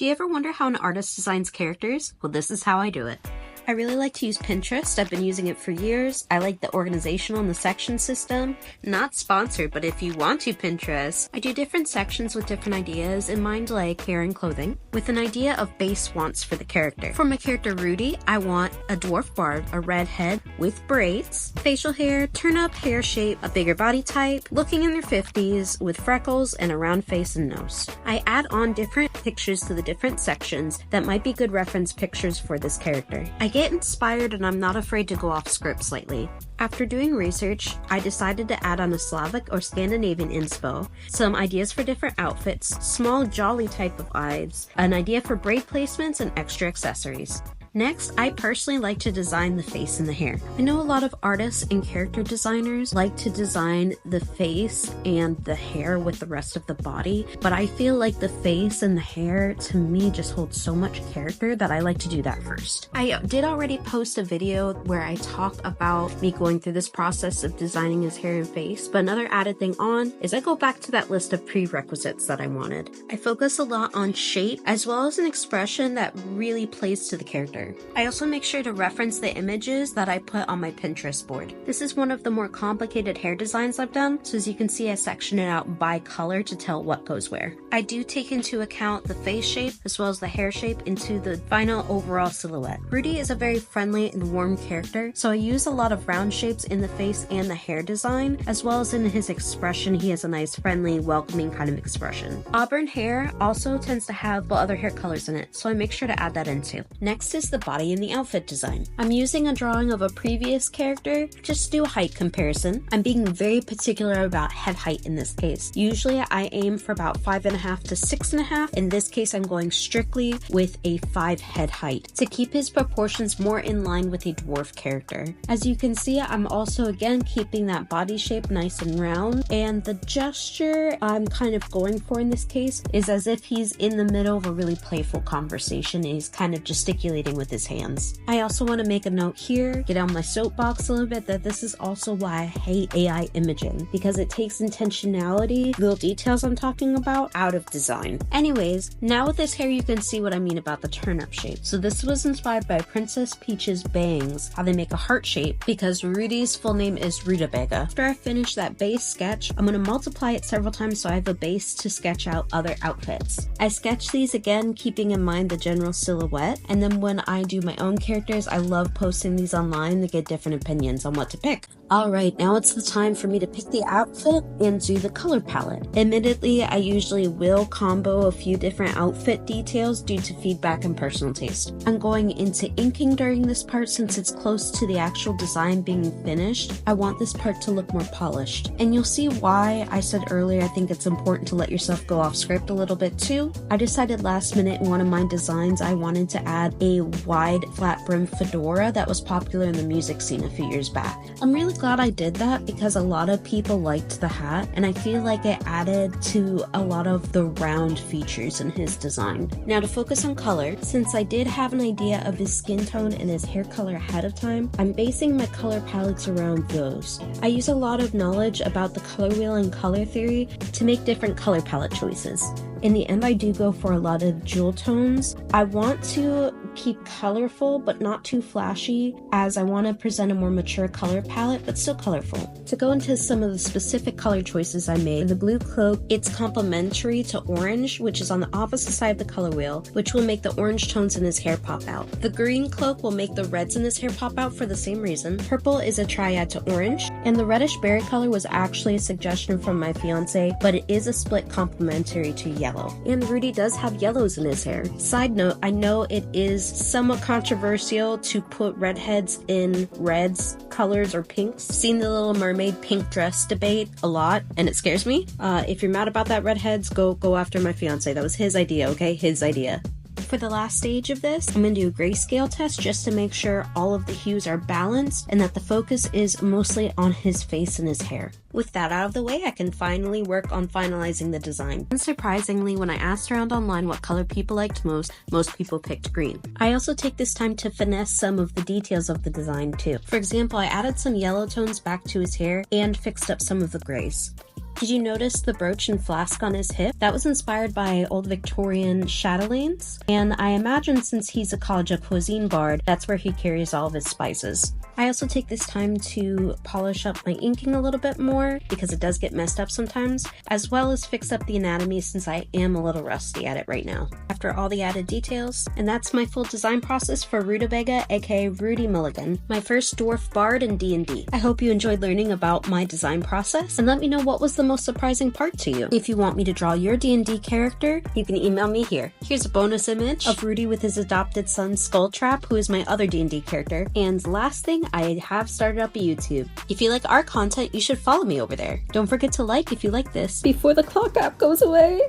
Do you ever wonder how an artist designs characters? Well, this is how I do it. I really like to use Pinterest. I've been using it for years. I like the organizational and the section system. Not sponsored, but if you want to, Pinterest. I do different sections with different ideas in mind, like hair and clothing, with an idea of base wants for the character. For my character Rudy, I want a dwarf bard, a red head with braids, facial hair, turn up hair shape, a bigger body type, looking in their 50s with freckles and a round face and nose. I add on different pictures to the different sections that might be good reference pictures for this character. I get inspired and I'm not afraid to go off script slightly. After doing research, I decided to add on a Slavic or Scandinavian inspo, some ideas for different outfits, small jolly type of eyes, an idea for braid placements, and extra accessories. Next, I personally like to design the face and the hair. I know a lot of artists and character designers like to design the face and the hair with the rest of the body, but I feel like the face and the hair to me just hold so much character that I like to do that first. I did already post a video where I talked about me going through this process of designing his hair and face, but another added thing on is I go back to that list of prerequisites that I wanted. I focus a lot on shape as well as an expression that really plays to the character. I also make sure to reference the images that I put on my Pinterest board. This is one of the more complicated hair designs I've done, so as you can see I section it out by color to tell what goes where. I do take into account the face shape as well as the hair shape into the final overall silhouette. Rudy is a very friendly and warm character, so I use a lot of round shapes in the face and the hair design, as well as in his expression. He has a nice friendly, welcoming kind of expression. Auburn hair also tends to have other hair colors in it, so I make sure to add that in too. Next is the body and the outfit design. I'm using a drawing of a previous character just to do a height comparison. I'm being very particular about head height in this case. Usually I aim for about 5.5 to 6.5. In this case I'm going strictly with a 5 head height to keep his proportions more in line with a dwarf character. As you can see, I'm also again keeping that body shape nice and round, and the gesture I'm kind of going for in this case is as if he's in the middle of a really playful conversation and he's kind of gesticulating with his hands. I also want to make a note here, get on my soapbox a little bit, that this is also why I hate AI imaging, because it takes intentionality, little details I'm talking about, out of design. Anyways, now with this hair you can see what I mean about the turn-up shape. So this was inspired by Princess Peach's bangs, how they make a heart shape, because Rudy's full name is Rutabaga. After I finish that base sketch, I'm going to multiply it several times so I have a base to sketch out other outfits. I sketch these again keeping in mind the general silhouette, and then when I do my own characters, I love posting these online to get different opinions on what to pick. Alright, now it's the time for me to pick the outfit and do the color palette. Admittedly, I usually will combo a few different outfit details due to feedback and personal taste. I'm going into inking during this part since it's close to the actual design being finished. I want this part to look more polished. And you'll see why I said earlier I think it's important to let yourself go off script a little bit too. I decided last minute in one of my designs I wanted to add a wide flat brim fedora that was popular in the music scene a few years back. I'm really glad I did that because a lot of people liked the hat and I feel like it added to a lot of the round features in his design. Now to focus on color, since I did have an idea of his skin tone and his hair color ahead of time, I'm basing my color palettes around those. I use a lot of knowledge about the color wheel and color theory to make different color palette choices. In the end, I do go for a lot of jewel tones. I want to keep colorful but not too flashy, as I want to present a more mature color palette but still colorful. To go into some of the specific color choices I made, the blue cloak, it's complementary to orange, which is on the opposite side of the color wheel, which will make the orange tones in his hair pop out. The green cloak will make the reds in his hair pop out for the same reason. Purple is a triad to orange, and the reddish berry color was actually a suggestion from my fiance, but it is a split complementary to yellow. And Rudy does have yellows in his hair. Side note, I know it is somewhat controversial to put redheads in reds, colors, or pinks. I've seen the Little Mermaid pink dress debate a lot, and it scares me. If you're mad about that, redheads, go after my fiance. That was his idea, okay? His idea. For the last stage of this, I'm going to do a grayscale test just to make sure all of the hues are balanced and that the focus is mostly on his face and his hair. With that out of the way, I can finally work on finalizing the design. Unsurprisingly, when I asked around online what color people liked most people picked green. I also take this time to finesse some of the details of the design too. For example, I added some yellow tones back to his hair and fixed up some of the grays. Did you notice the brooch and flask on his hip? That was inspired by old Victorian chatelaines, and I imagine since he's a college of cuisine bard, that's where he carries all of his spices. I also take this time to polish up my inking a little bit more because it does get messed up sometimes, as well as fix up the anatomy since I am a little rusty at it right now. After all the added details, and that's my full design process for Rutabaga, aka Rudy Mulligan, my first dwarf bard in D&D. I hope you enjoyed learning about my design process, and let me know what was the most surprising part to you. If you want me to draw your D&D character, you can email me here. Here's a bonus image of Rudy with his adopted son Skulltrap, who is my other D&D character. And last thing, I have started up a YouTube. If you like our content, you should follow me over there. Don't forget to like if you like this before the clock app goes away.